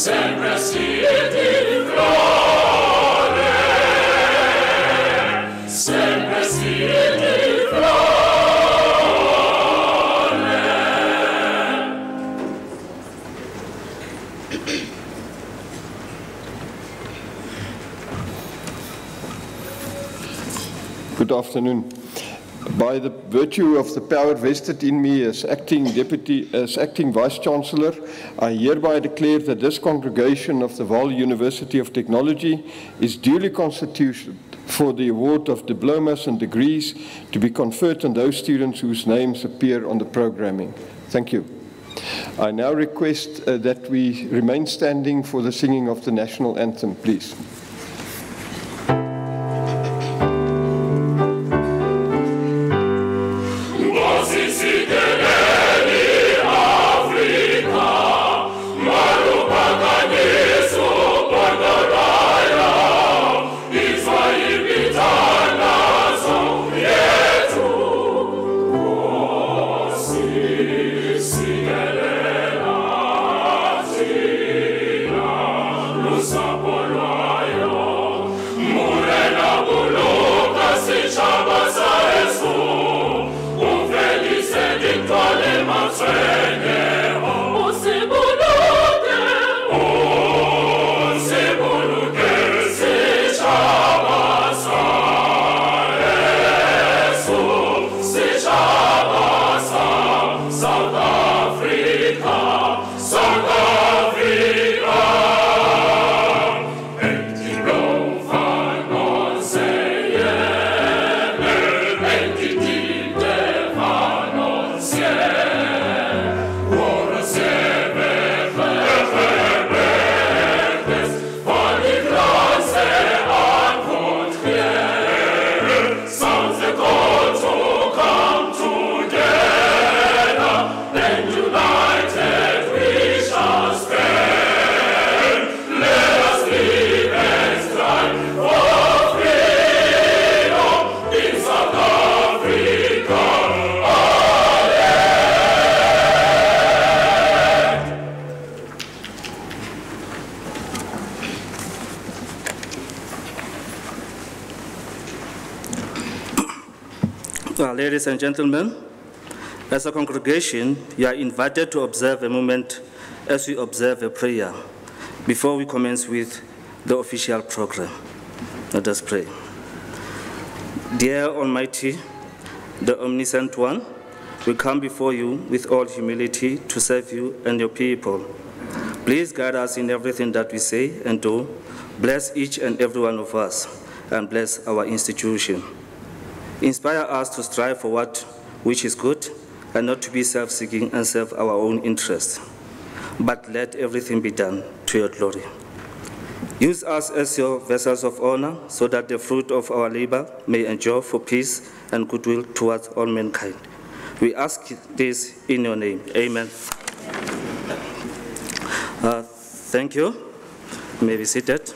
sempre stili flore, sempre stili flore. Good afternoon. By the virtue of the power vested in me as acting Vice Chancellor, I hereby declare that this congregation of the Vaal University of Technology is duly constituted for the award of diplomas and degrees to be conferred on those students whose names appear on the programming. Thank you. I now request that we remain standing for the singing of the national anthem, please. Ladies and gentlemen, as a congregation, you are invited to observe a moment as we observe a prayer before we commence with the official program. Let us pray. Dear Almighty, the Omniscient One, we come before you with all humility to serve you and your people. Please guide us in everything that we say and do. Bless each and every one of us, and bless our institution. Inspire us to strive for which is good, and not to be self-seeking and serve our own interests. But let everything be done to your glory. Use us as your vessels of honor, so that the fruit of our labor may endure for peace and goodwill towards all mankind. We ask this in your name. Amen. Thank you. You may be seated.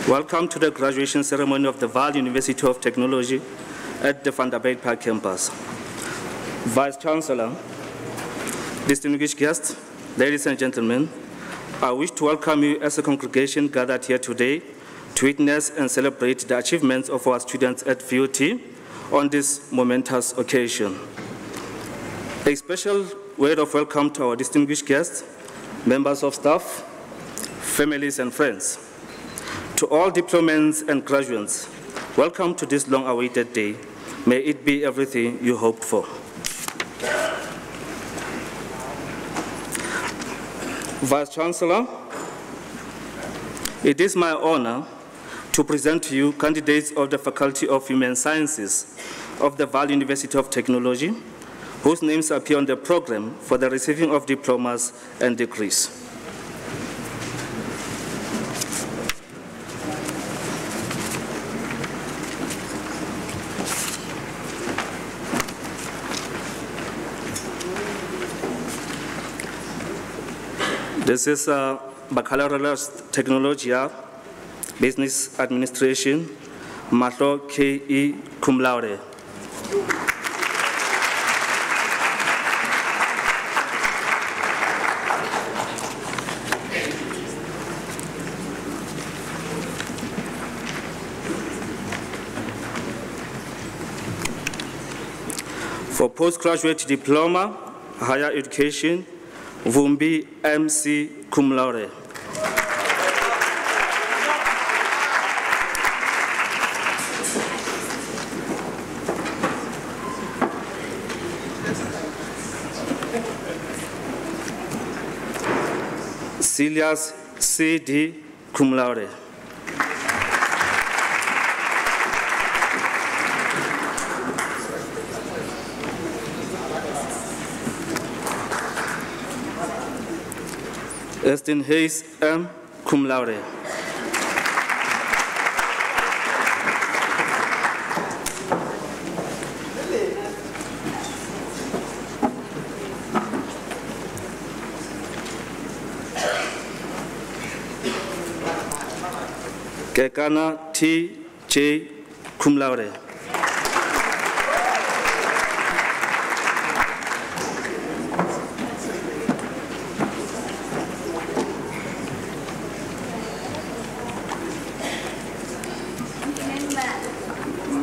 Welcome to the graduation ceremony of the Vaal University of Technology at the Van der Bijl campus. Vice Chancellor, distinguished guests, ladies and gentlemen, I wish to welcome you as a congregation gathered here today to witness and celebrate the achievements of our students at VUT on this momentous occasion. A special word of welcome to our distinguished guests, members of staff, families and friends. To all diplomats and graduates, welcome to this long-awaited day. May it be everything you hoped for. Vice Chancellor, it is my honor to present to you candidates of the Faculty of Human Sciences of the Vaal University of Technology, whose names appear on the program for the receiving of diplomas and degrees. This is Baccalaureate Technologia, Business Administration, Mahlo K.E. cum laude. For postgraduate diploma, higher education, Vumbi M.C. cum laude. Celias C.D. cum laude. Estin Hayes M. cum laude. Kekana T. J. cum laude.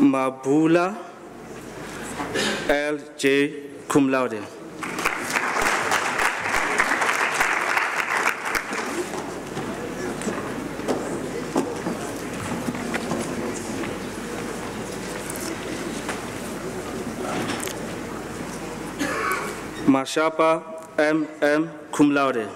Mabula L.J. cum laude. Mashapa M.M. cum laude.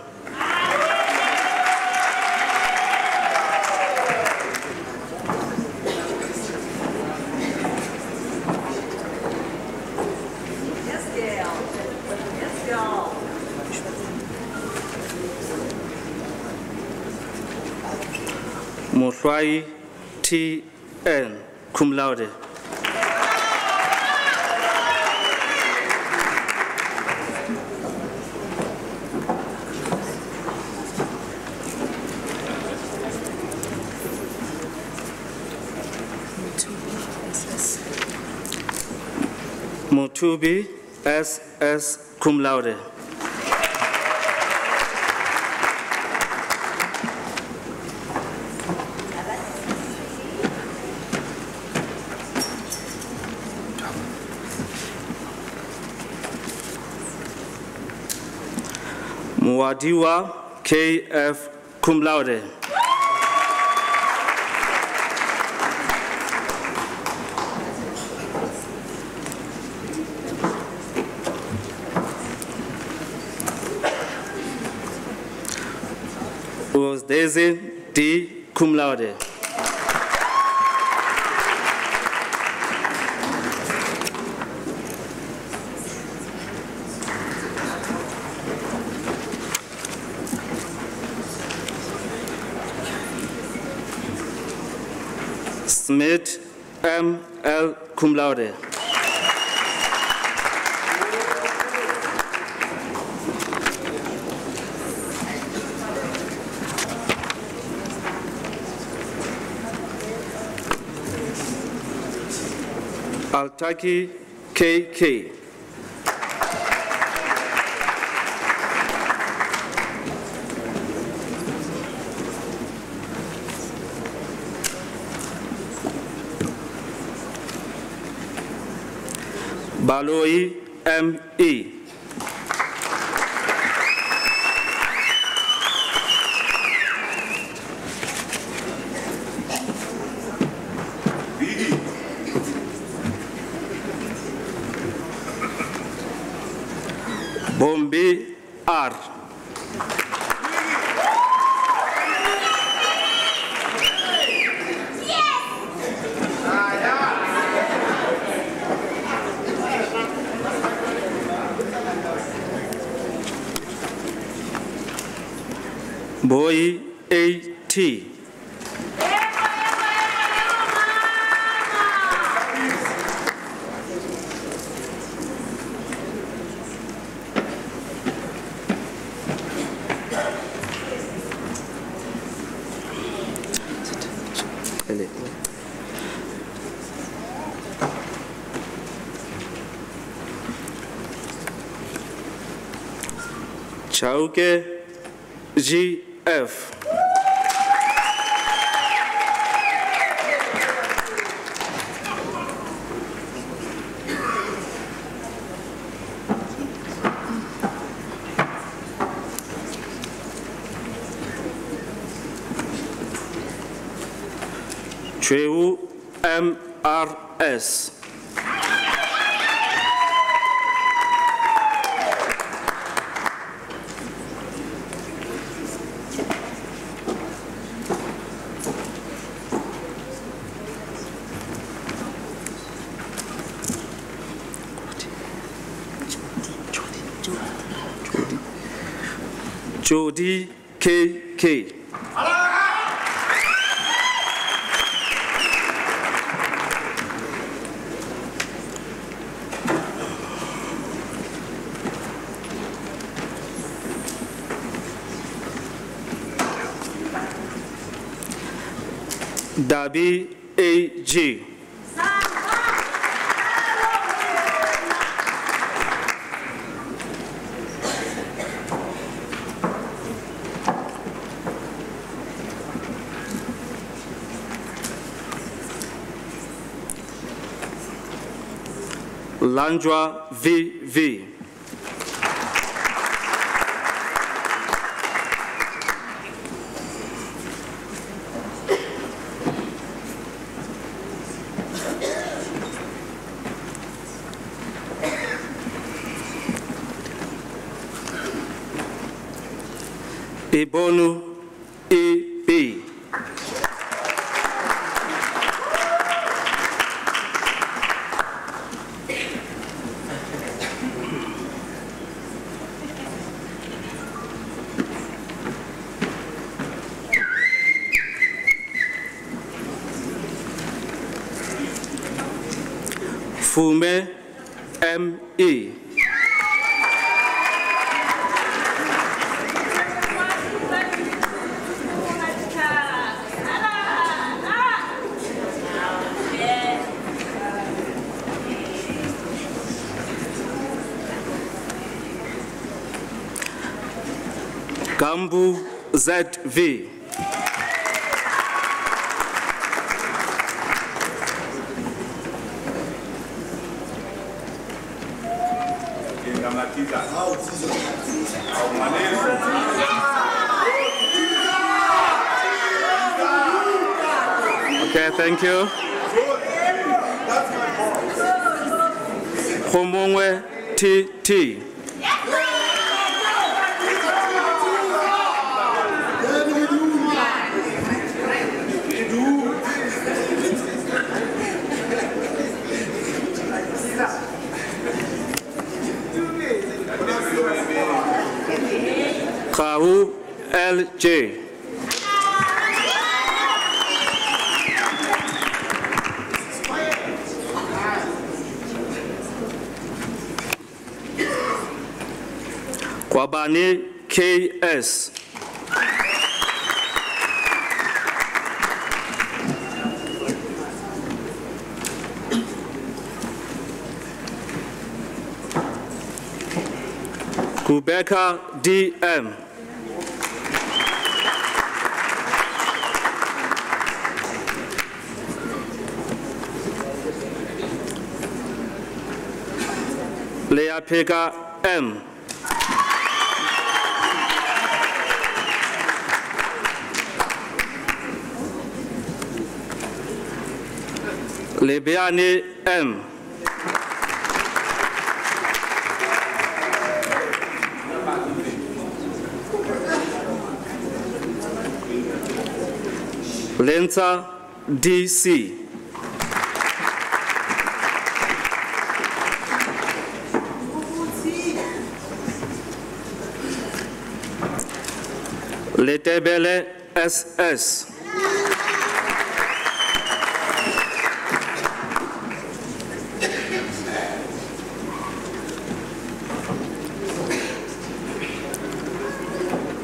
Moshwai T.N. cum laude. Motubi S.S. cum laude. Muadiwa K.F. cum laude. Was Daisy D. cum laude. Smith M.L. cum laude. Altaki K.K. Baloi M.E. Bombi R. Boy A.T. Chauke GF. Cheu MRS. Jody KK. Dabi AG. Landra VV. Ibonu EB. Fume ME. Gambu ZV. Okay, thank you. Homongwe TT. Kahu LJ. Kwabani KS. Kubeka DM. Leapega M. Lebiani M. Lenta DC. Letebele SS.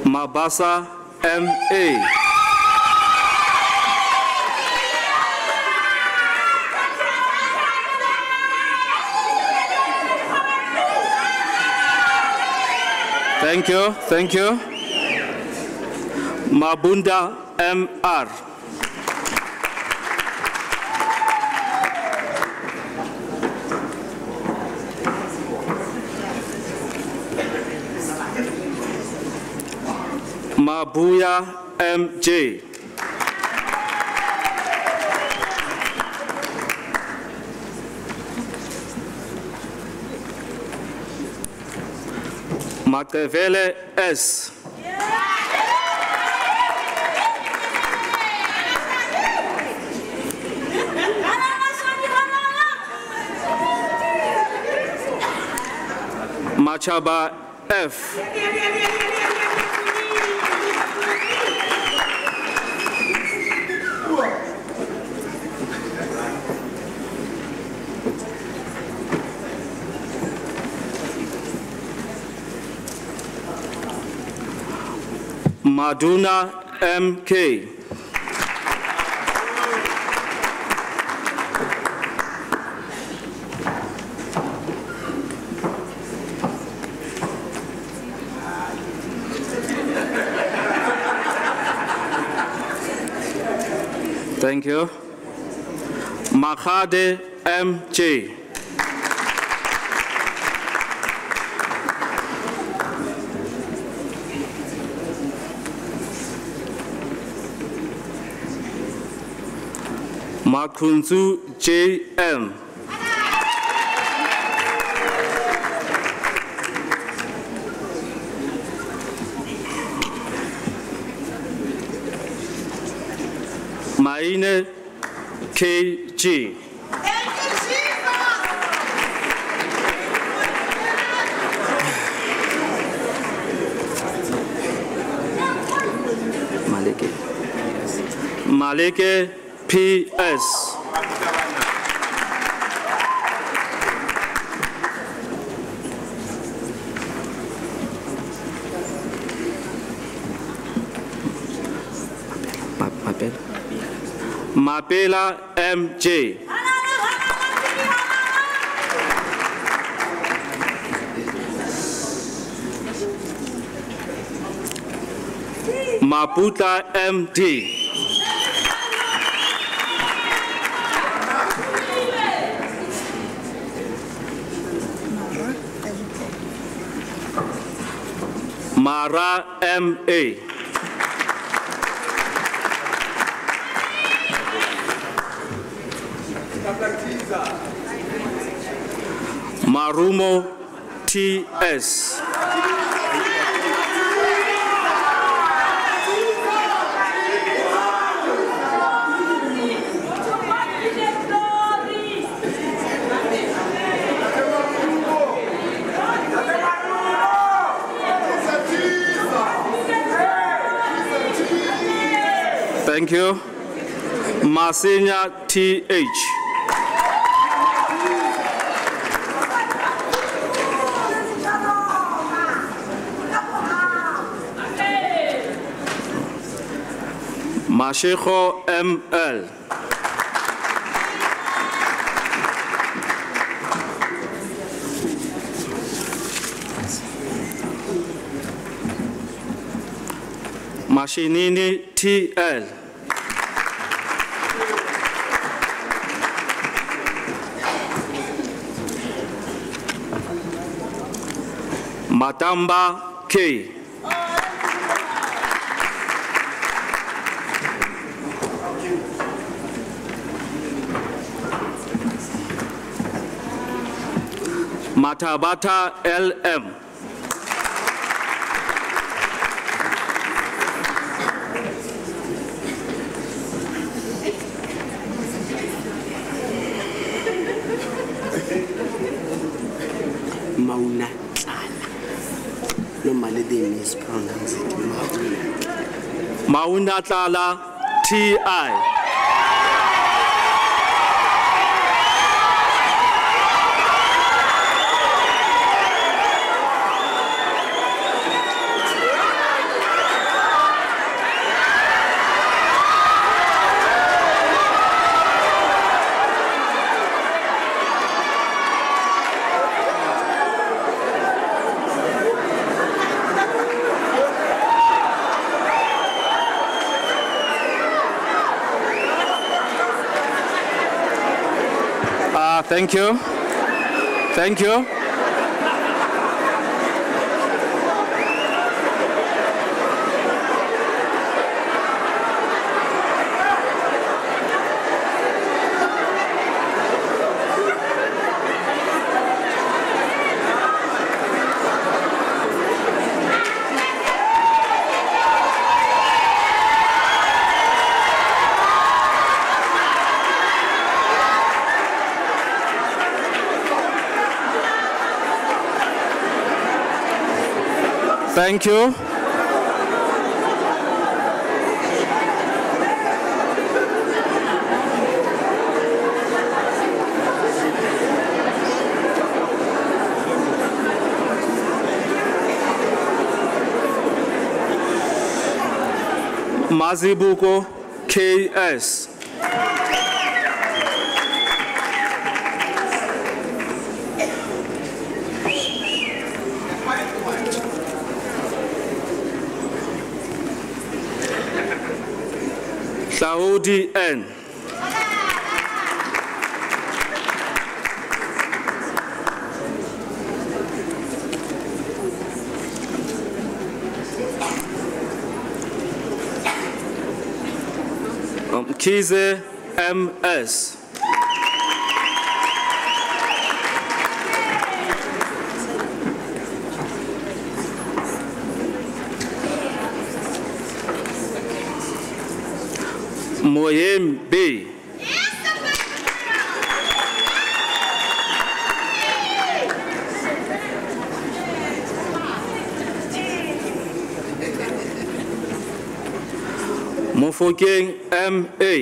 Mabasa MA. Thank you. Thank you. Mabunda M.R. Mabuya M.J. Makevele S. Machaba F. Maduna M.K. Thank you. Mahade M.J. Makunzu J.M. Maine K.G. Maleke P.S. Mapela M.J. Maputa M.D. Mara M.A. Marumo T.S. Thank you. Masenya T.H. Masheko M.L. Mashinini T.L. Matamba K. Matabata L.M. Mauna Tlala. Normally they mispronounce it. Mauna Tlala T.I. Thank you. Thank you. Thank you. Mazibuko KS. Saudi N. Kize MS. Moyem B. Mofokeng MA.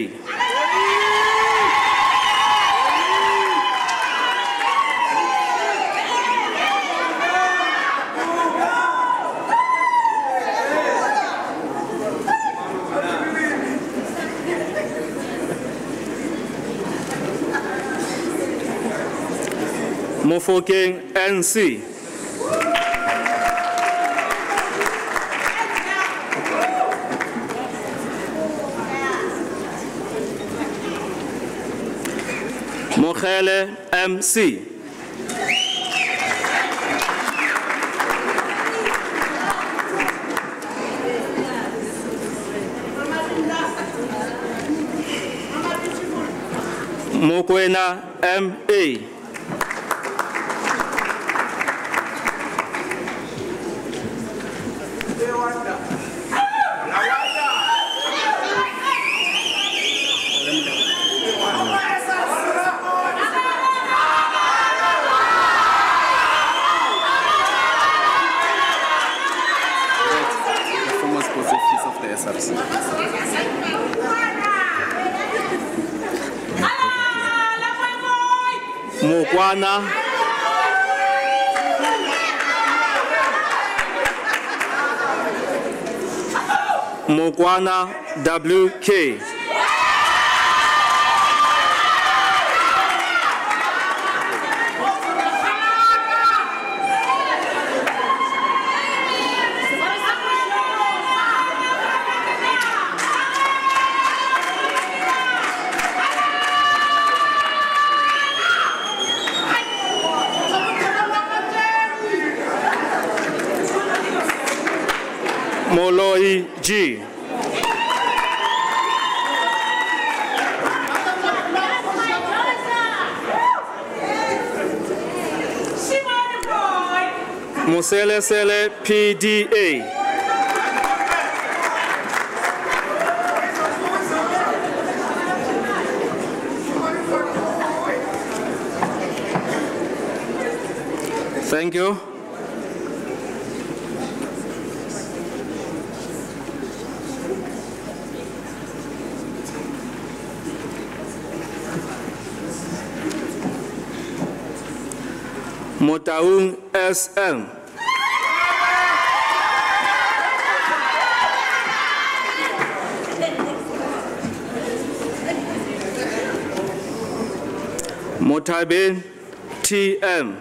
Mofokeng NC. Mokhele MC. Mokwena MA. Mokwana Mokwana WK. Moloi G. Musele Sele PDA. Thank you. Motaung SM. Motabin TM.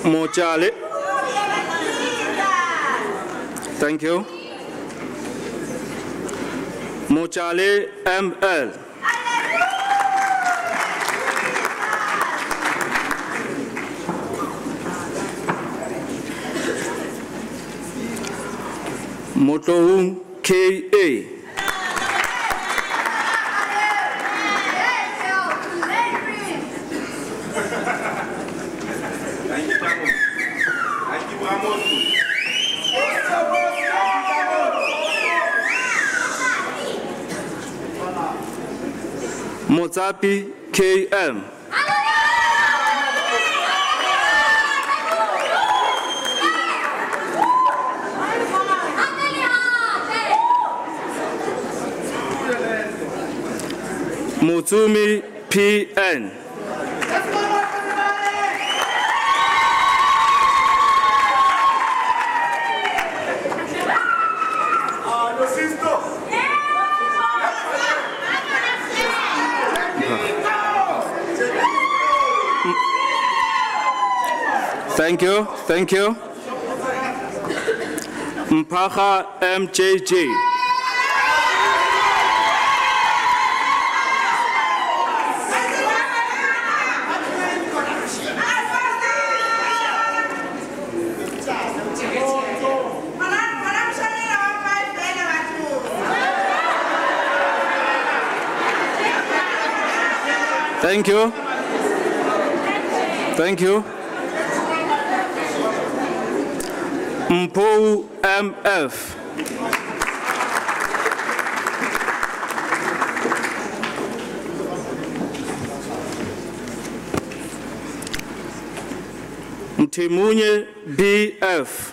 Mochale Thank you. Mochale ML. Motohung KA. Mozapi KM. Mutsumi PN. Thank you, thank you. Mpacha MJJ. Thank you. Thank you. Mpo MF. Mtimunye BF.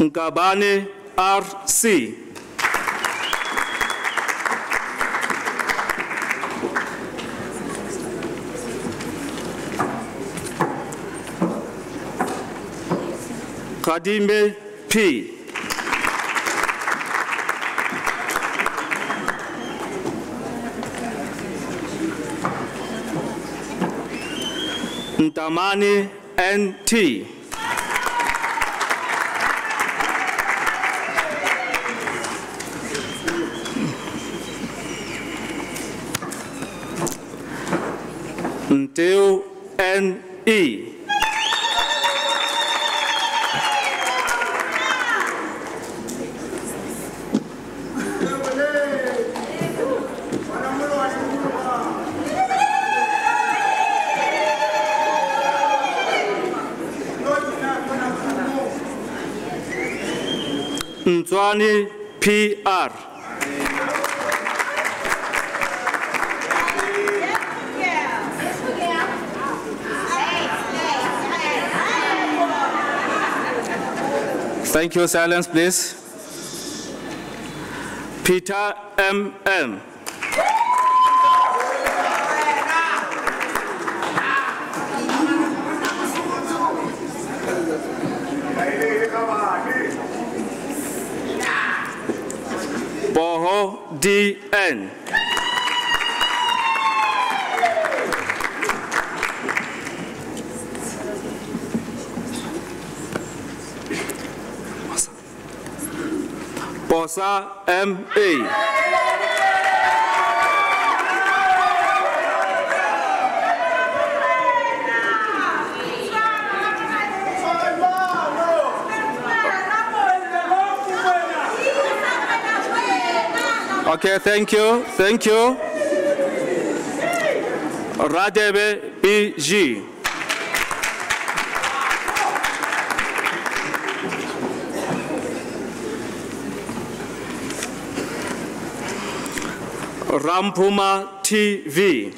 Nkabane RC. Kadime P. Ntamani NT. Nteo NE. Ntswani PR. Thank you. Silence, please. Peter MM. Boho DN. Bosa MA. Okay, thank you, thank you. Radebe BG. Rampuma TV.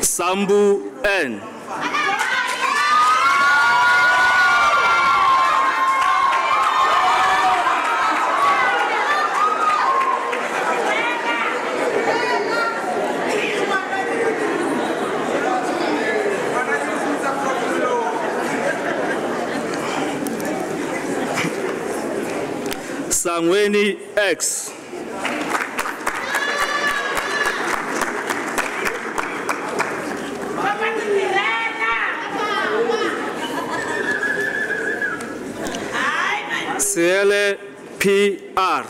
Sambu N. Sangweni X. Sele PR.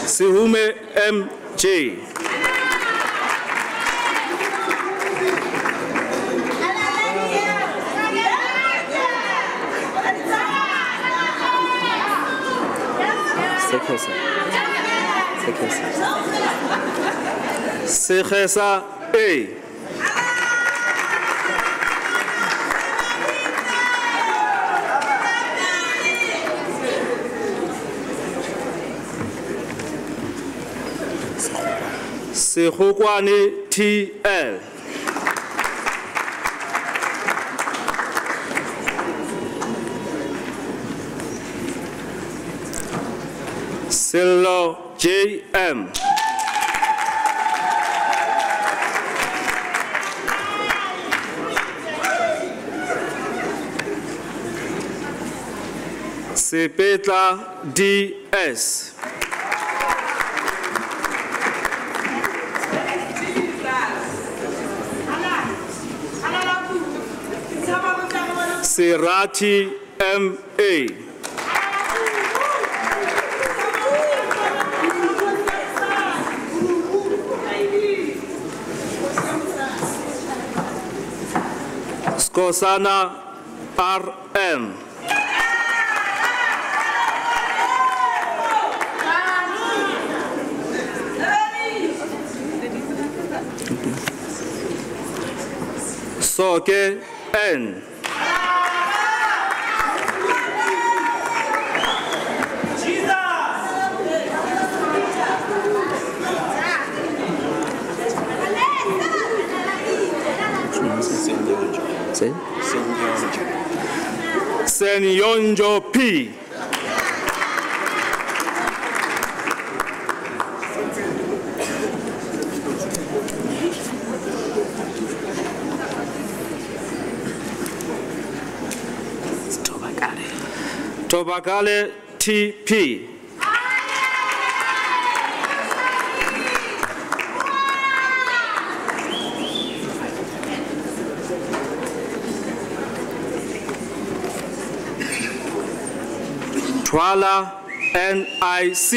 Sihume MJ. Sekhesa A. Sekhukwani TL. Silo JM. Sepetla DS. Serati MA. Skosana RM. Soke N. Senyonjo P. Tobacale TP. Twala NIC.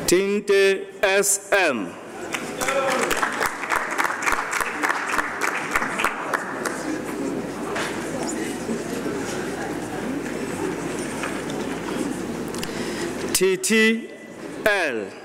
Tinte SM. TTL.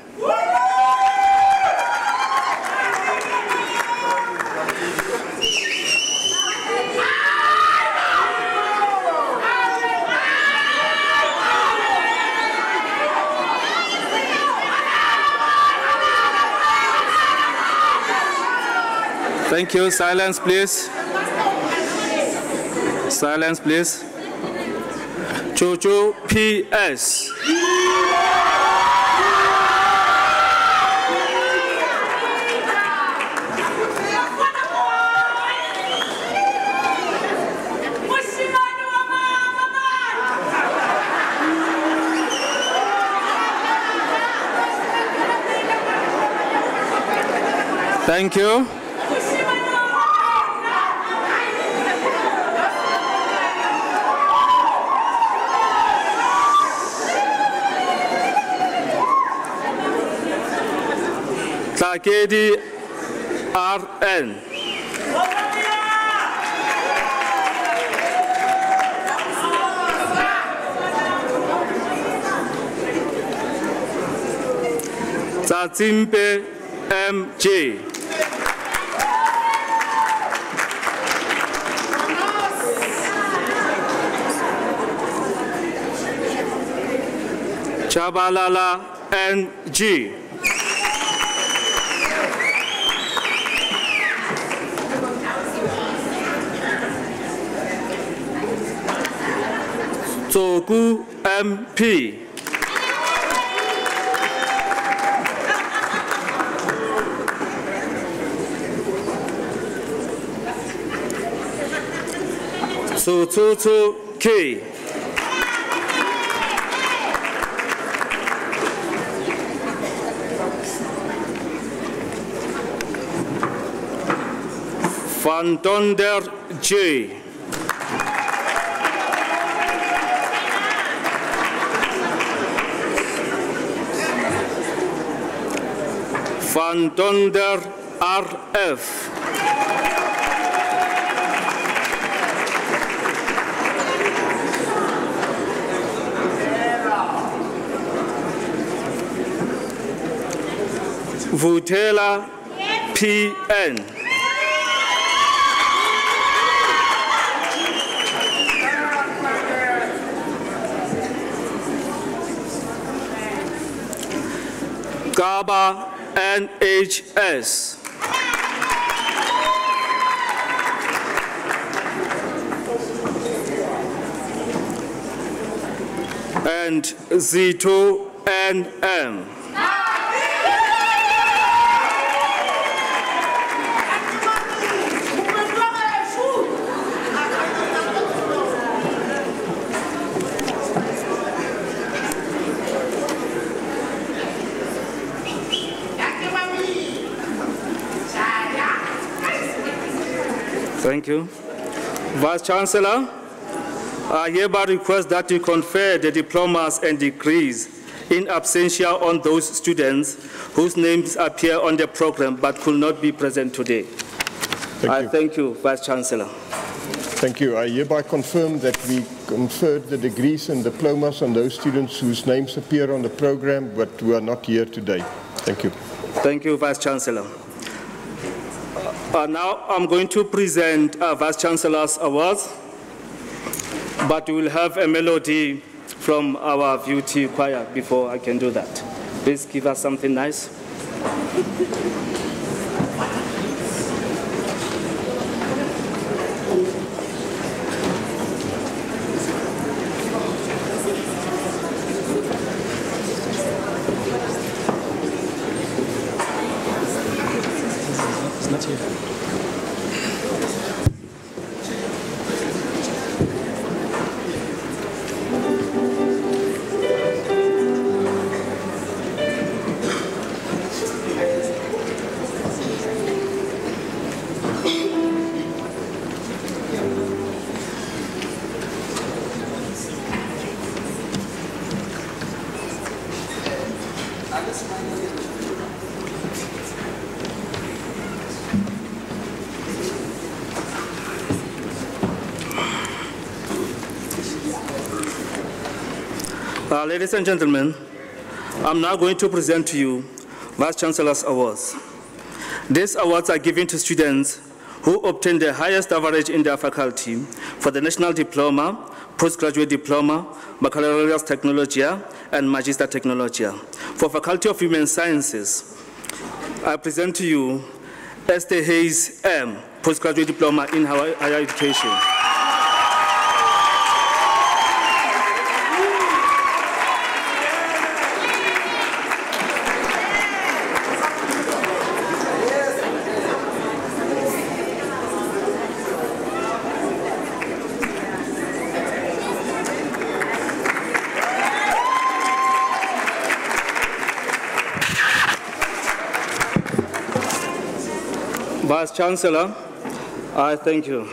Thank you. Silence, please. Silence, please. Jojo PS. Thank you. Takedi RN. Tsatimpe MJ. Chabalala NG. Tsoku MP. Tsotso K. Van Donder J. Van Donder RF. Vutela PN. Gaba NHS. And Zito NM. Thank you. Vice Chancellor, I hereby request that you confer the diplomas and degrees in absentia on those students whose names appear on the program but could not be present today. Thank you, Vice Chancellor. Thank you. I hereby confirm that we conferred the degrees and diplomas on those students whose names appear on the program but who are not here today. Thank you. Thank you, Vice Chancellor. Now I'm going to present Vice Chancellor's awards, but we will have a melody from our VUT choir before I can do that. Please give us something nice. Ladies and gentlemen, I'm now going to present to you Vice Chancellor's awards. These awards are given to students who obtain the highest average in their faculty for the National Diploma, Postgraduate Diploma, Baccalaureate Technologia, and Magister Technologia. For Faculty of Human Sciences, I present to you Esther Hayes M., Postgraduate Diploma in Higher Education. Vice Chancellor, I thank you.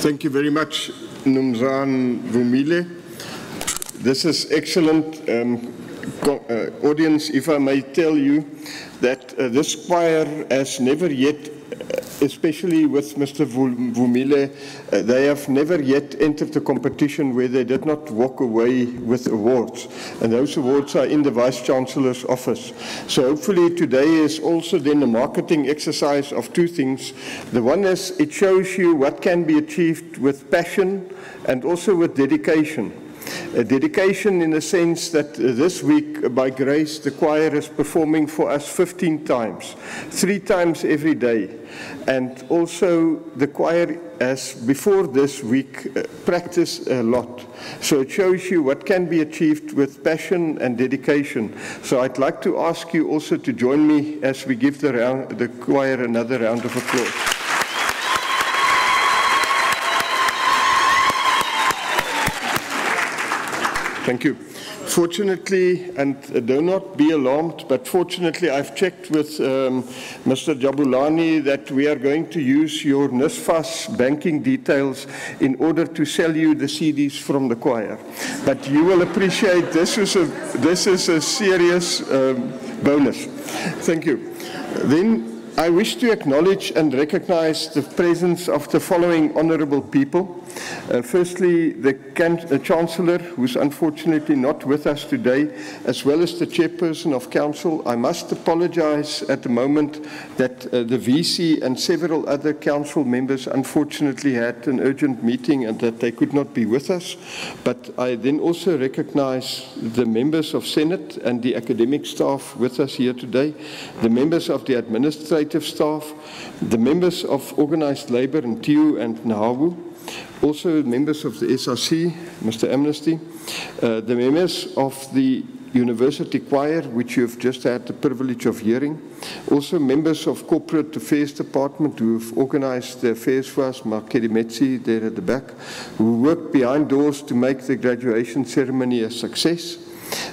Thank you very much, Nomzane Vumile. This is excellent. Audience, if I may tell you that this choir has never yet, especially with Mr. Vumile, they have never yet entered a competition where they did not walk away with awards. And those awards are in the Vice-Chancellor's office. So hopefully today is also then a marketing exercise of two things. The one is it shows you what can be achieved with passion and also with dedication. Dedication in the sense that this week, by grace, the choir is performing for us 15 times, 3 times every day. And also the choir has, before this week, practiced a lot. So it shows you what can be achieved with passion and dedication. So I'd like to ask you also to join me as we give the choir another round of applause. Thank you. Fortunately, and do not be alarmed, but fortunately I've checked with Mr. Jabulani that we are going to use your NSFAS banking details in order to sell you the CDs from the choir. But you will appreciate this is a serious bonus. Thank you. Then I wish to acknowledge and recognize the presence of the following honorable people. Firstly, the Chancellor, who is unfortunately not with us today, as well as the Chairperson of Council. I must apologize at the moment that the VC and several other Council members unfortunately had an urgent meeting and that they could not be with us. But I then also recognize the members of Senate and the academic staff with us here today, the members of the administrative staff, the members of Organized Labour and TU and NAHAWU, also members of the SRC, Mr. Amnesty, the members of the University Choir, which you've just had the privilege of hearing, also members of Corporate Affairs Department who have organized the affairs for us, Mark Kedimetsi there at the back, who worked behind doors to make the graduation ceremony a success.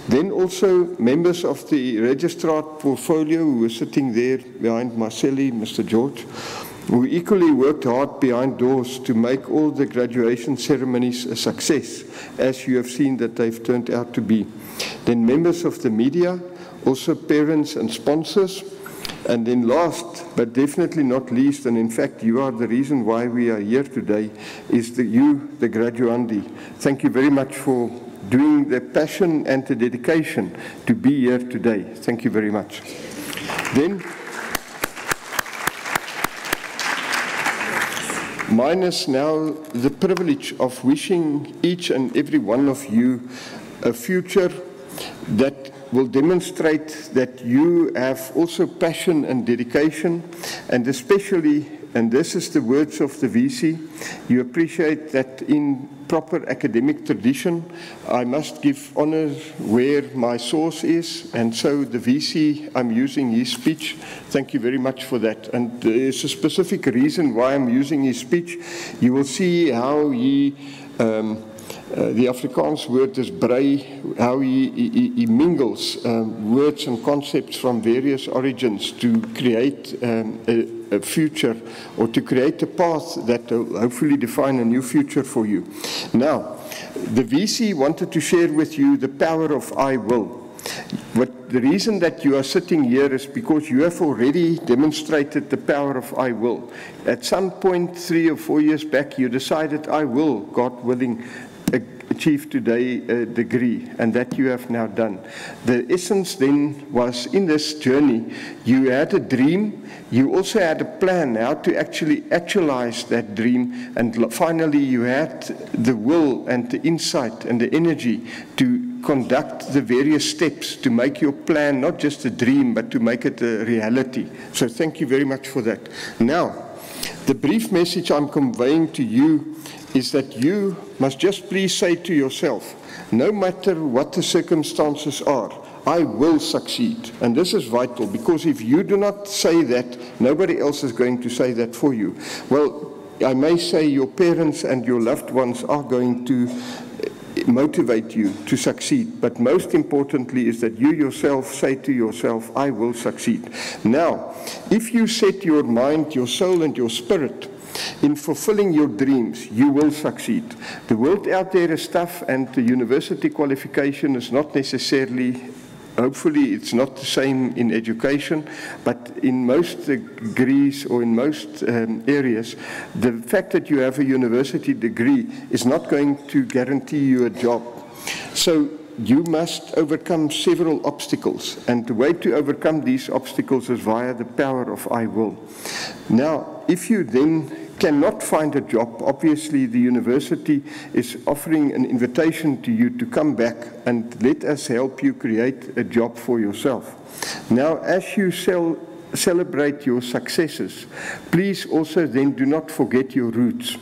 Then also members of the Registrar Portfolio who were sitting there behind Marcelli, Mr. George, who equally worked hard behind doors to make all the graduation ceremonies a success, as you have seen that they've turned out to be. Then members of the media, also parents and sponsors, and then last but definitely not least, and in fact you are the reason why we are here today, is the graduandi. Thank you very much for doing the passion and the dedication to be here today. Thank you very much. Then, mine is now the privilege of wishing each and every one of you a future that will demonstrate that you have also passion and dedication, and especially, and this is the words of the VC, you appreciate that in proper academic tradition, I must give honor where my source is, and so the VC, I'm using his speech. Thank you very much for that. And there's a specific reason why I'm using his speech. You will see how he, the Afrikaans word is brei, how he mingles words and concepts from various origins to create a future, or to create a path that will hopefully define a new future for you. Now, the VC wanted to share with you the power of I will. But the reason that you are sitting here is because you have already demonstrated the power of I will. At some point 3 or 4 years back, you decided I will, God willing, achieve today a degree, and that you have now done. The essence then was, in this journey, you had a dream, you also had a plan how to actually actualize that dream, and finally you had the will and the insight and the energy to conduct the various steps to make your plan not just a dream, but to make it a reality. So thank you very much for that. Now, the brief message I'm conveying to you is that you must just please say to yourself, no matter what the circumstances are, I will succeed. And this is vital, because if you do not say that, nobody else is going to say that for you. Well, I may say your parents and your loved ones are going to motivate you to succeed, but most importantly is that you yourself say to yourself, I will succeed. Now, if you set your mind, your soul and your spirit In fulfilling your dreams, you will succeed. The world out there is tough, and the university qualification is not necessarily, hopefully it's not the same in education, but in most degrees or in most areas, the fact that you have a university degree is not going to guarantee you a job. So you must overcome several obstacles, and the way to overcome these obstacles is via the power of I will. Now, if you then cannot find a job, obviously the university is offering an invitation to you to come back and let us help you create a job for yourself. Now, as you celebrate your successes, please also then do not forget your roots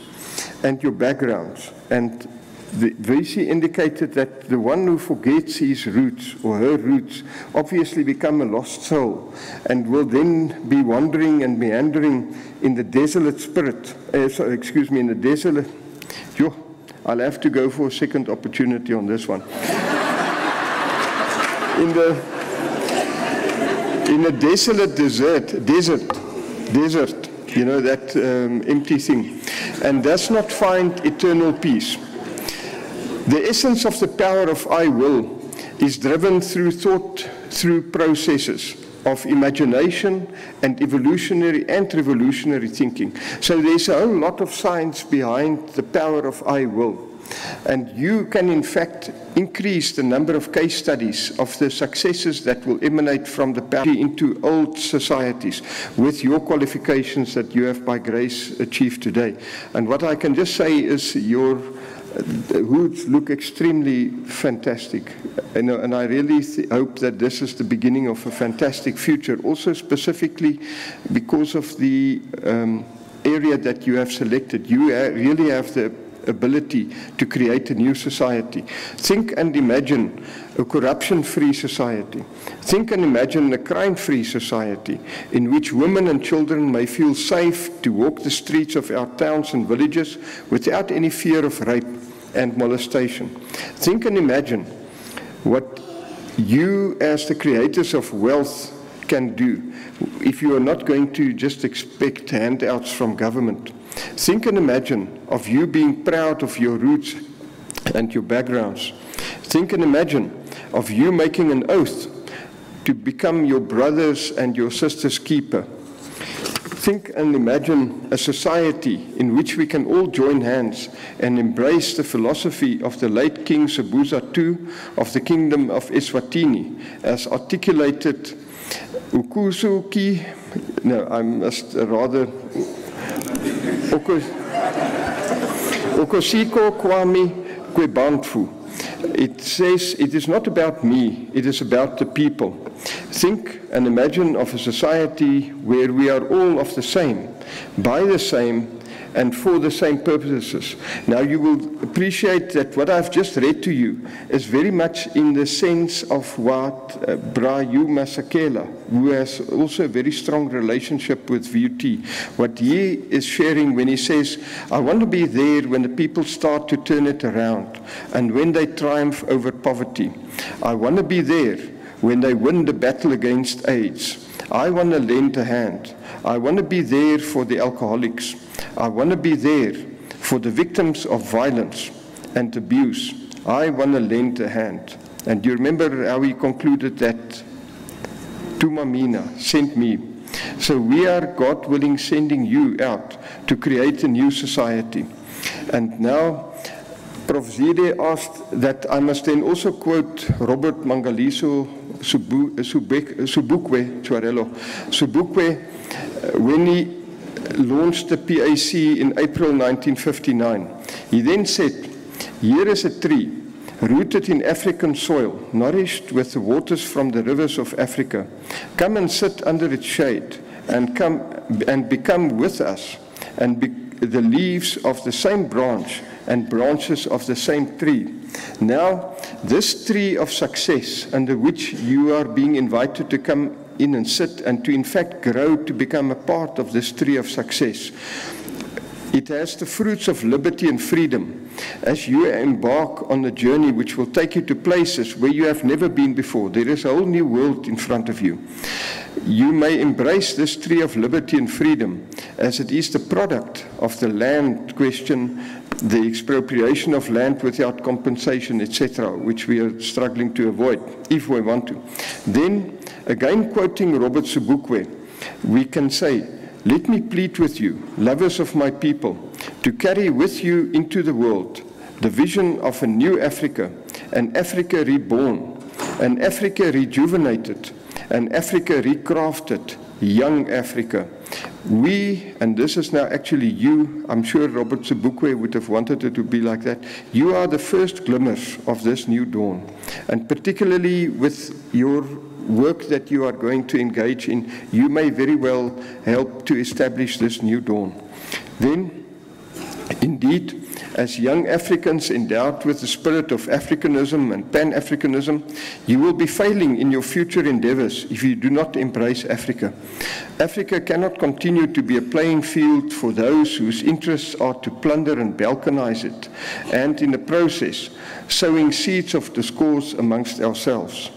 and your backgrounds. And the VC indicated that the one who forgets his roots or her roots obviously become a lost soul and will then be wandering and meandering in the desolate spirit, in the desolate, I'll have to go for a second opportunity on this one. in a desolate desert, you know, that empty thing, and does not find eternal peace. The essence of the power of I will is driven through thought, through processes of imagination and evolutionary and revolutionary thinking. So there's a whole lot of science behind the power of I will. And you can in fact increase the number of case studies of the successes that will emanate from the power into old societies with your qualifications that you have by grace achieved today. And what I can just say is your hoods look extremely fantastic, and I really hope that this is the beginning of a fantastic future, also specifically because of the area that you have selected. You really have the ability to create a new society. Think and imagine a corruption-free society. Think and imagine a crime-free society in which women and children may feel safe to walk the streets of our towns and villages without any fear of rape and molestation. Think and imagine what you as the creators of wealth can do if you are not going to just expect handouts from government. Think and imagine of you being proud of your roots and your backgrounds. Think and imagine of you making an oath to become your brother's and your sister's keeper. Think and imagine a society in which we can all join hands and embrace the philosophy of the late King Sobhuza II of the Kingdom of Eswatini, as articulated Ukusuki, no, I must rather, Okosiko Kwami Kwebantu. It says, it is not about me, it is about the people. Think and imagine of a society where we are all of the same, by the same, and for the same purposes. Now you will appreciate that what I've just read to you is very much in the sense of what Brayu Masakela, who has also a very strong relationship with VUT, what he is sharing when he says, I want to be there when the people start to turn it around and when they triumph over poverty. I want to be there when they win the battle against AIDS. I want to lend a hand. I want to be there for the alcoholics. I want to be there for the victims of violence and abuse. I want to lend a hand. And you remember how he concluded that Tumamina sent me. So we are, God willing, sending you out to create a new society. And now Prof. Zide asked that I must then also quote Robert Mangaliso Sobukwe, when he launched the PAC in April 1959. He then said, here is a tree rooted in African soil, nourished with the waters from the rivers of Africa. Come and sit under its shade and become with us and be the leaves of the same branch and branches of the same tree. Now, this tree of success under which you are being invited to come in and sit and to in fact grow to become a part of this tree of success. It has the fruits of liberty and freedom, as you embark on a journey which will take you to places where you have never been before. There is a whole new world in front of you. You may embrace this tree of liberty and freedom, as it is the product of the land question, the expropriation of land without compensation, etc., which we are struggling to avoid, if we want to. Then, again quoting Robert Sobukwe, we can say, "Let me plead with you, lovers of my people, to carry with you into the world the vision of a new Africa, an Africa reborn, an Africa rejuvenated, an Africa recrafted, young Africa. We, and this is now actually you, I'm sure Robert Sobukwe would have wanted it to be like that, you are the first glimmers of this new dawn, and particularly with your work that you are going to engage in, you may very well help to establish this new dawn. Then, indeed, as young Africans endowed with the spirit of Africanism and Pan-Africanism, you will be failing in your future endeavors if you do not embrace Africa. Africa cannot continue to be a playing field for those whose interests are to plunder and balkanize it, and in the process, sowing seeds of discourse amongst ourselves.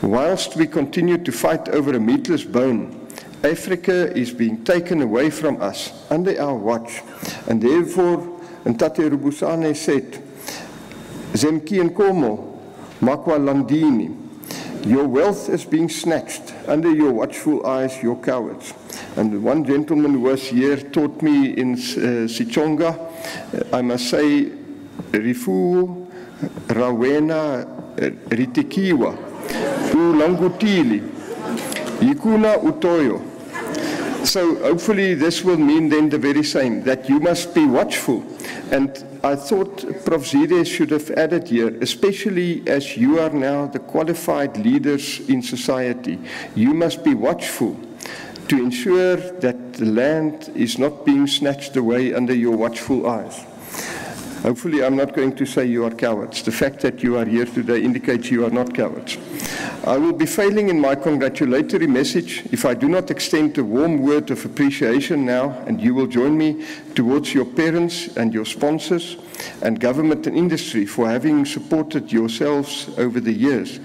Whilst we continue to fight over a meatless bone, Africa is being taken away from us under our watch, and therefore, and Tate Rubusane said, Zemki Nkomo, Makwa Landini, your wealth is being snatched under your watchful eyes, your cowards. And one gentleman who was here taught me in Sichonga, I must say, Rifu, Rawena, Ritikiwa, Ulangutili, Ikuna Utoyo. So hopefully this will mean then the very same, that you must be watchful. And I thought Prof. Zide should have added here, especially as you are now the qualified leaders in society, you must be watchful to ensure that the land is not being snatched away under your watchful eyes. Hopefully I'm not going to say you are cowards. The fact that you are here today indicates you are not cowards. I will be failing in my congratulatory message if I do not extend a warm word of appreciation now, and you will join me, towards your parents and your sponsors and government and industry for having supported yourselves over the years,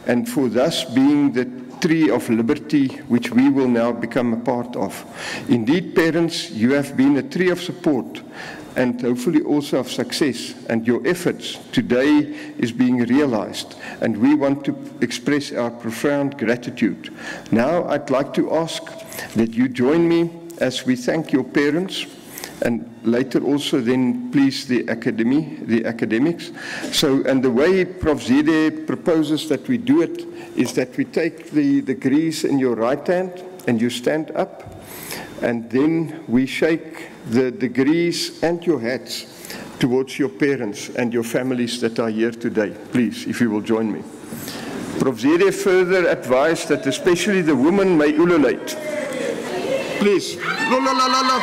and for thus being the tree of liberty which we will now become a part of. Indeed, parents, you have been a tree of support and hopefully also of success, and your efforts today is being realized, and we want to express our profound gratitude. Now I'd like to ask that you join me as we thank your parents, and later also then please the academics. So, and the way Prof. Zide proposes that we do it is that we take the degrees in your right hand and you stand up, and then we shake the degrees and your hats towards your parents and your families that are here today. Please, if you will join me. Prof. Zide further advised that especially the women may ululate. Please. La, la, la, la, la.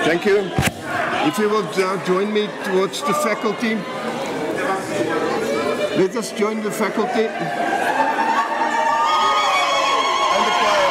Thank you. If you will join me towards the faculty. Let us join the faculty and the choir.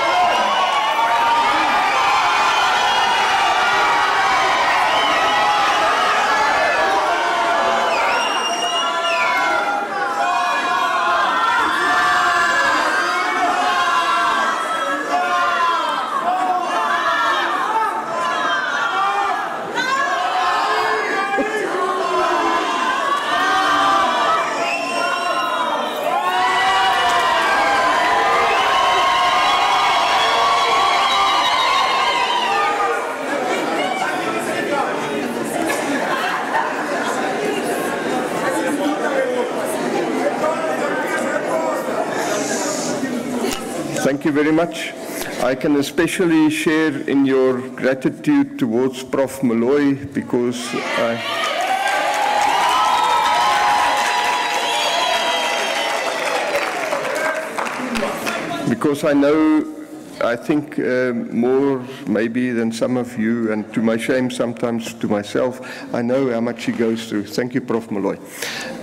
Thank you very much. I can especially share in your gratitude towards Prof. Malloy because I know I think more maybe than some of you, and to my shame sometimes to myself, I know how much she goes through. Thank you, Prof. Malloy.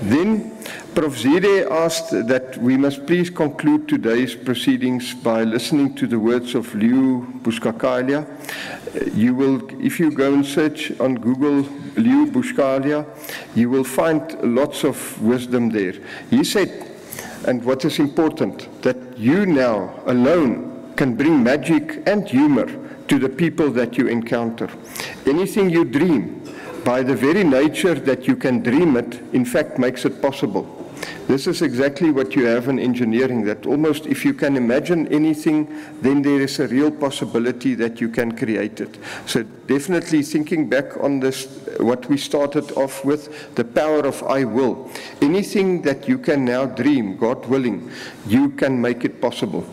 Then Prof. Zide asked that we must please conclude today's proceedings by listening to the words of Leo Buscaglia. You will, if you go and search on Google Leo Buscaglia, you will find lots of wisdom there. He said, and what is important, that you now alone can bring magic and humor to the people that you encounter. Anything you dream, by the very nature that you can dream it, in fact makes it possible. This is exactly what you have in engineering, that almost if you can imagine anything, then there is a real possibility that you can create it. So definitely thinking back on this, what we started off with, the power of I will. Anything that you can now dream, God willing, you can make it possible.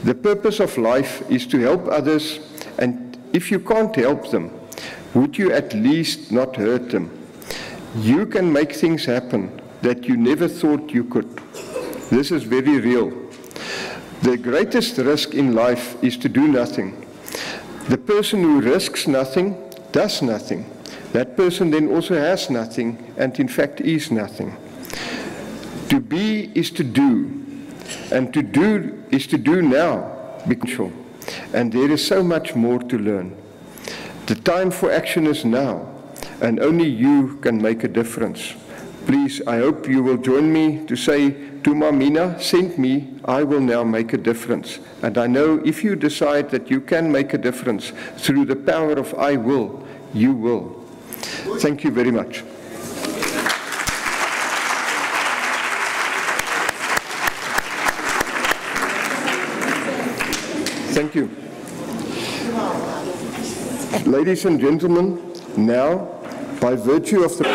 The purpose of life is to help others, and if you can't help them, would you at least not hurt them? You can make things happen that you never thought you could. This is very real. The greatest risk in life is to do nothing. The person who risks nothing does nothing. That person then also has nothing, and in fact is nothing. To be is to do, and to do is to do now, and there is so much more to learn. The time for action is now, and only you can make a difference. Please, I hope you will join me to say, Tuma Mina, send me, I will now make a difference. And I know if you decide that you can make a difference through the power of I will, you will. Thank you very much. Thank you. Ladies and gentlemen, now, by virtue of the